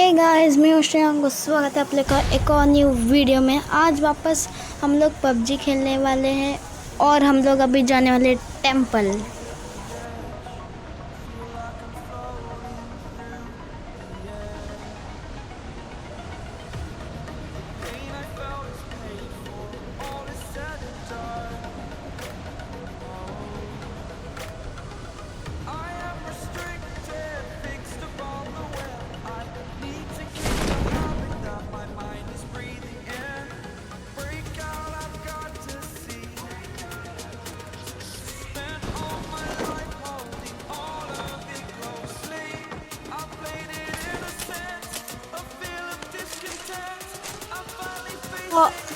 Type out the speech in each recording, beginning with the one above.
Hey guys, मैं हूं श्रेयांक। स्वागत है आप लोग का एक और न्यू वीडियो में। आज वापस हम लोग पबजी खेलने वाले हैं और हम लोग अभी जाने वाले टेंपल।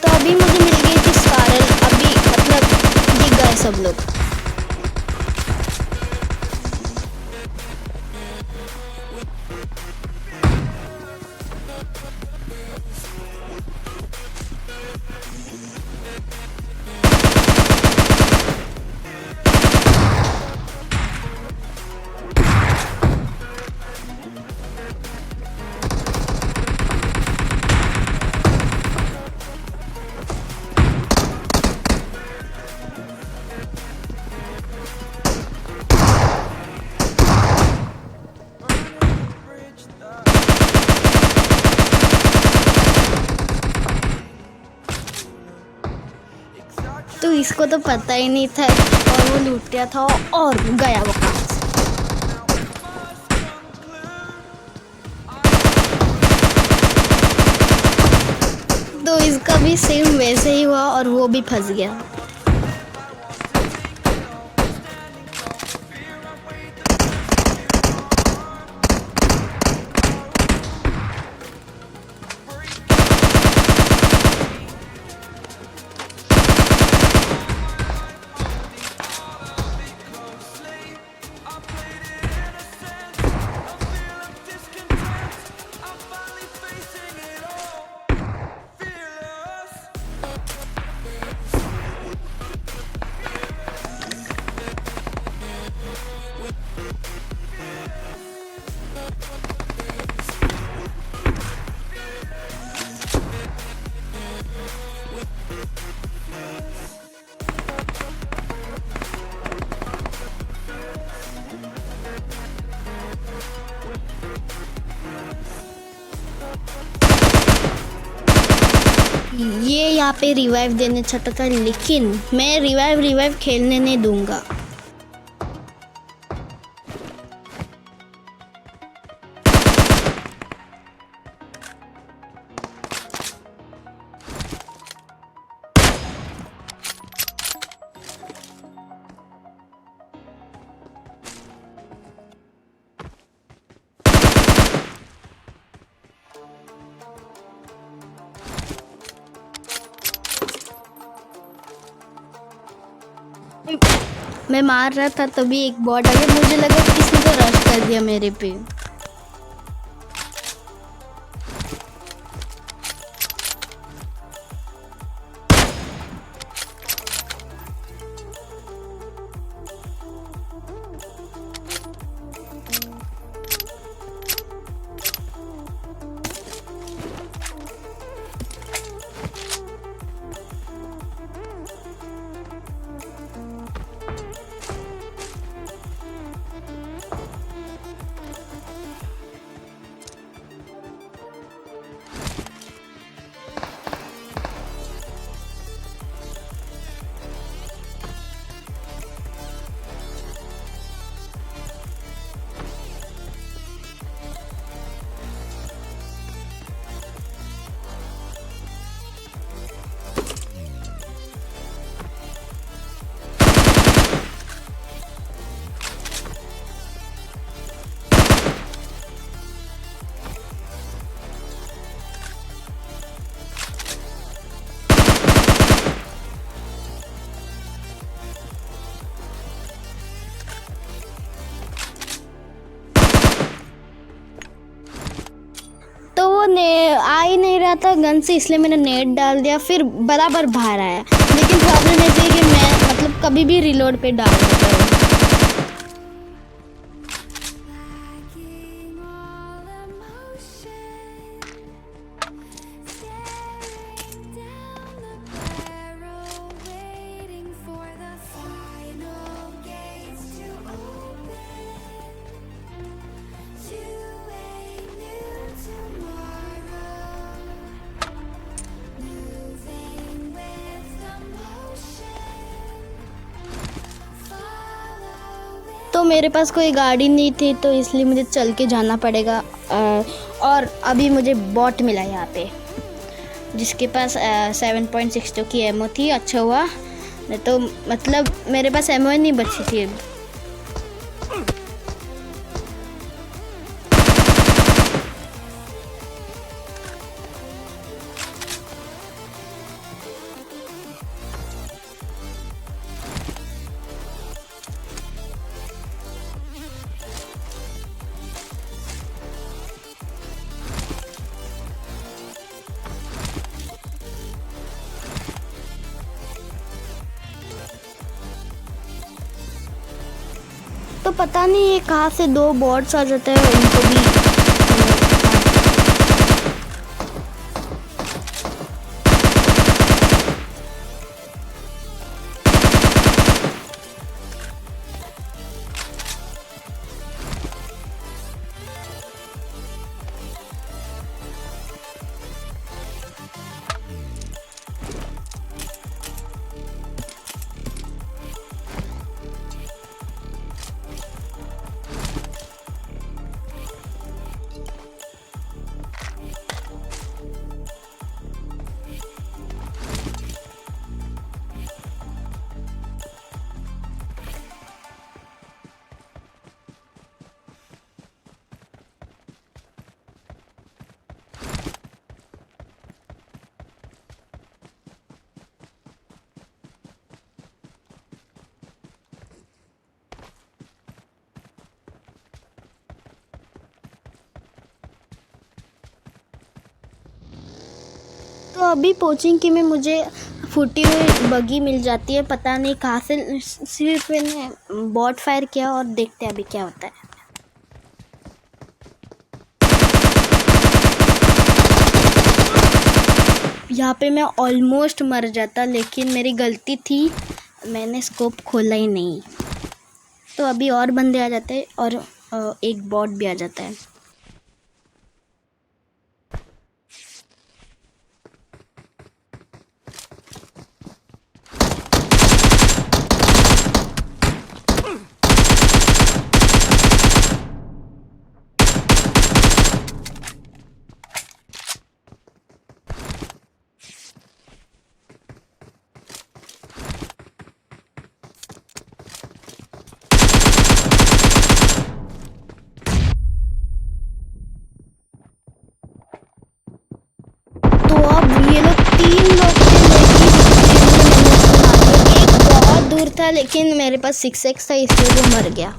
तो अभी मुझे मिल गई थी स्कारल। अभी मतलब दिख गए सब लोग। तो इसको तो पता ही नहीं था और वो लूट गया था और गया वो कहाँ से। तो इसका भी सेम वैसे ही हुआ और वो भी फंस गया। ये यहाँ पे रिवाइव देने चाहता था, लेकिन मैं रिवाइव खेलने नहीं दूंगा। मैं मार रहा था तभी एक बॉट आ गया। मुझे लगा किसी को रश कर दिया मेरे पे। आ ही नहीं रहा था गन से, इसलिए मैंने नेट डाल दिया, फिर बराबर बाहर आया। लेकिन प्रॉब्लम ऐसी है कि मैं मतलब कभी भी रिलोड पे डाल देता हूँ। तो मेरे पास कोई गाड़ी नहीं थी, तो इसलिए मुझे चल के जाना पड़ेगा। और अभी मुझे बॉट मिला यहाँ पे, जिसके पास 7.62 की एमओ थी। अच्छा हुआ, नहीं तो मतलब मेरे पास एमओ ही नहीं बची थी। तो पता नहीं ये कहाँ से दो बॉट्स आ जाते हैं, उनको भी तो अभी कोचिंग की में मुझे फूटी हुई बगी मिल जाती है, पता नहीं कहाँ से। सिर्फ मैंने बॉट फायर किया और देखते हैं अभी क्या होता है। यहाँ पे मैं ऑलमोस्ट मर जाता, लेकिन मेरी गलती थी, मैंने स्कोप खोला ही नहीं। तो अभी और बंदे आ जाते हैं और एक बॉट भी आ जाता है। तो अब ये लोग 3 लोग थे, लेकिन एक बहुत दूर था, लेकिन मेरे पास 6x था, इसलिए वो मर गया।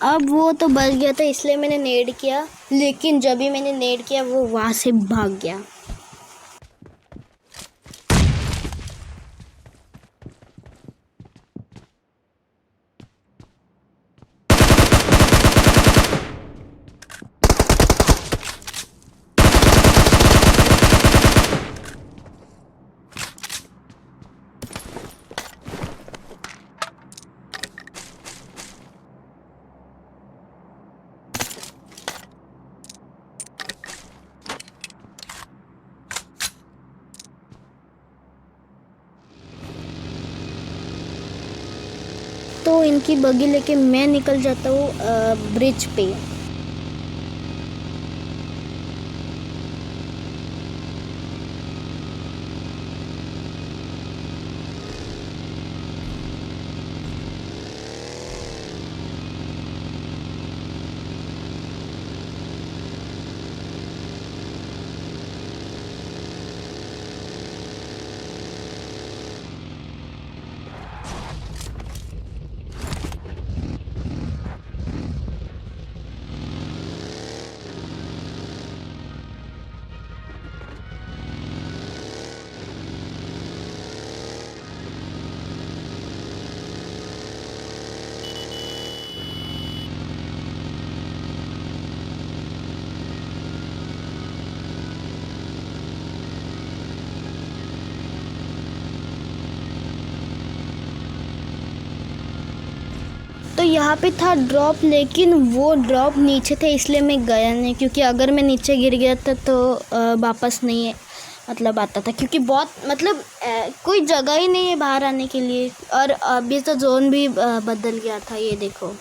अब वो तो बच गया था, इसलिए मैंने नेड किया, लेकिन जब भी मैंने नेड किया वो वहाँ से भाग गया। तो इनकी बगी लेके मैं निकल जाता हूँ ब्रिज पे। तो यहाँ पे था ड्रॉप, लेकिन वो ड्रॉप नीचे थे इसलिए मैं गया नहीं, क्योंकि अगर मैं नीचे गिर गया था तो वापस नहीं मतलब आता था, क्योंकि बहुत मतलब कोई जगह ही नहीं है बाहर आने के लिए। और अभी तो जोन भी बदल गया था, ये देखो।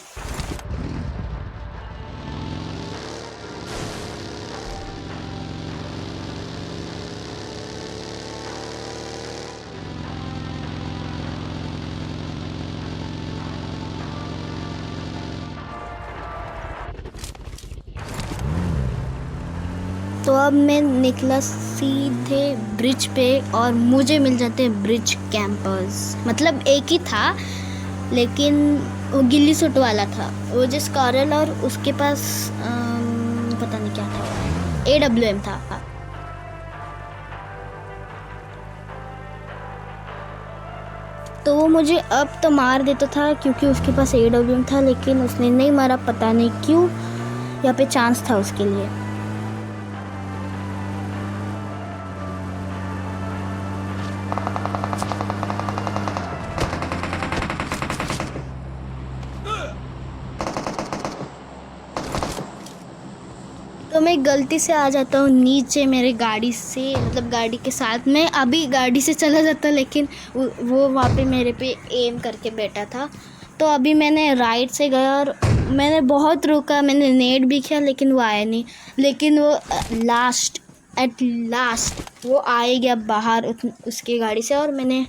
तो अब मैं निकला सीधे ब्रिज पे और मुझे मिल जाते हैं ब्रिज कैंपर्स। मतलब एक ही था, लेकिन वो गिल्ली सूट वाला था, वो जिस कॉरल, और उसके पास पता नहीं क्या था, AWM था। तो वो मुझे अब तो मार देता था क्योंकि उसके पास AWM था, लेकिन उसने नहीं मारा, पता नहीं क्यों। यहाँ पे चांस था उसके लिए। तो मैं गलती से आ जाता हूँ नीचे मेरे गाड़ी से, मतलब गाड़ी के साथ में अभी गाड़ी से चला जाता, लेकिन वो वहाँ पे मेरे पे एम करके बैठा था। तो अभी मैंने राइट से गया और मैंने बहुत रुका, मैंने नेट भी किया, लेकिन वो आया नहीं। लेकिन वो एट लास्ट वो आ गया बाहर उसकी गाड़ी से, और मैंने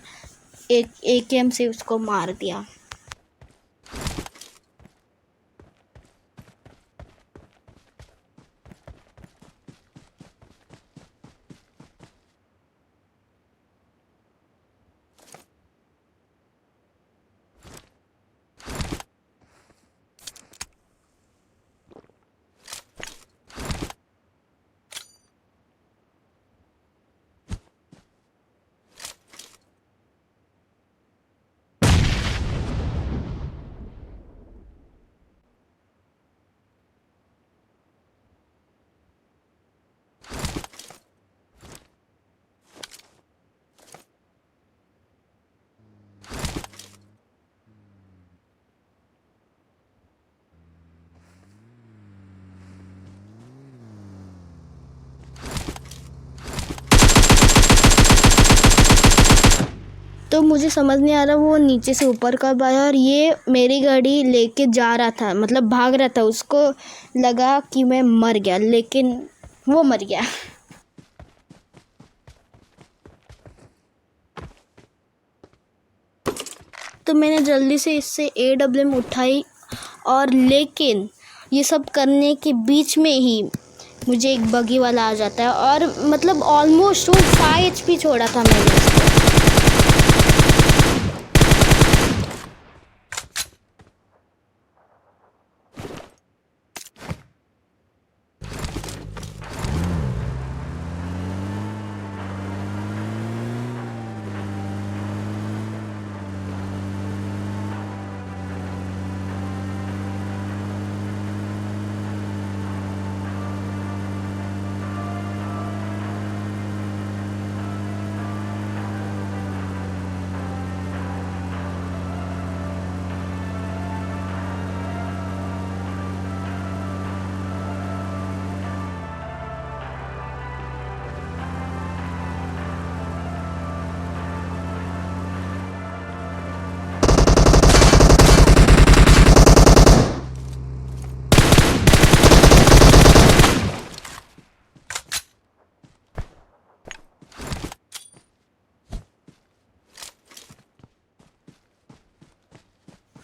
एक AKM से उसको मार दिया। तो मुझे समझ नहीं आ रहा वो नीचे से ऊपर कब आया, और ये मेरी गाड़ी लेके जा रहा था, मतलब भाग रहा था। उसको लगा कि मैं मर गया, लेकिन वो मर गया। तो मैंने जल्दी से इससे AWM उठाई, और लेकिन ये सब करने के बीच में ही मुझे एक बगी वाला आ जाता है, और मतलब ऑलमोस्ट वो 5 HP छोड़ा था मैंने उसको।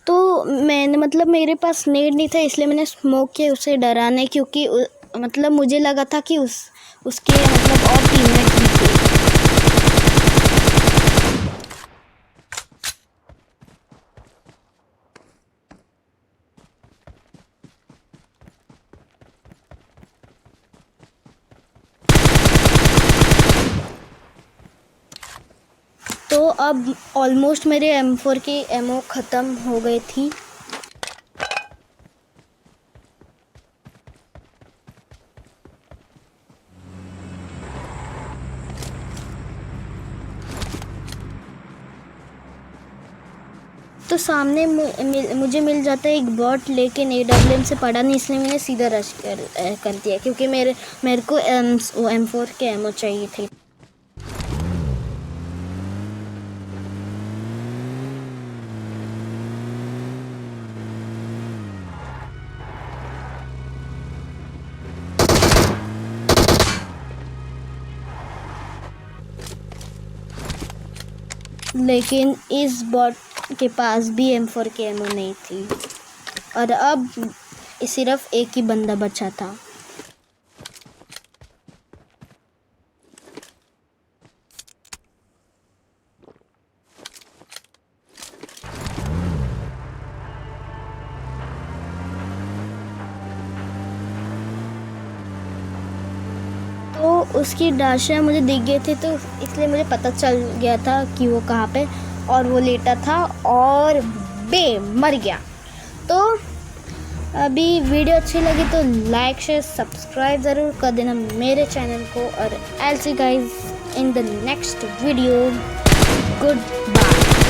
तो मैंने मतलब मेरे पास नेट नहीं था, इसलिए मैंने स्मोक किया उसे डराने, क्योंकि मतलब मुझे लगा था कि उसके मतलब और टीममेट्स भी थे। तो अब ऑलमोस्ट मेरे M4 की एमओ ख़त्म हो गई थी। तो सामने मुझे मिल जाता है एक बॉट, लेकिन AWM से पड़ा नहीं, इसलिए मैंने सीधा रश कर दिया, क्योंकि मेरे को M4 के एमो चाहिए थे। लेकिन इस बॉट के पास भी M4 की एमो नहीं थी और अब सिर्फ एक ही बंदा बचा था। तो उसकी डाशा मुझे दिख गए थे, तो इसलिए मुझे पता चल गया था कि वो कहाँ पे और वो लेटा था और मर गया। तो अभी वीडियो अच्छी लगी तो लाइक शेयर सब्सक्राइब ज़रूर कर देना मेरे चैनल को, और I'll see you guys in the next video. Goodbye.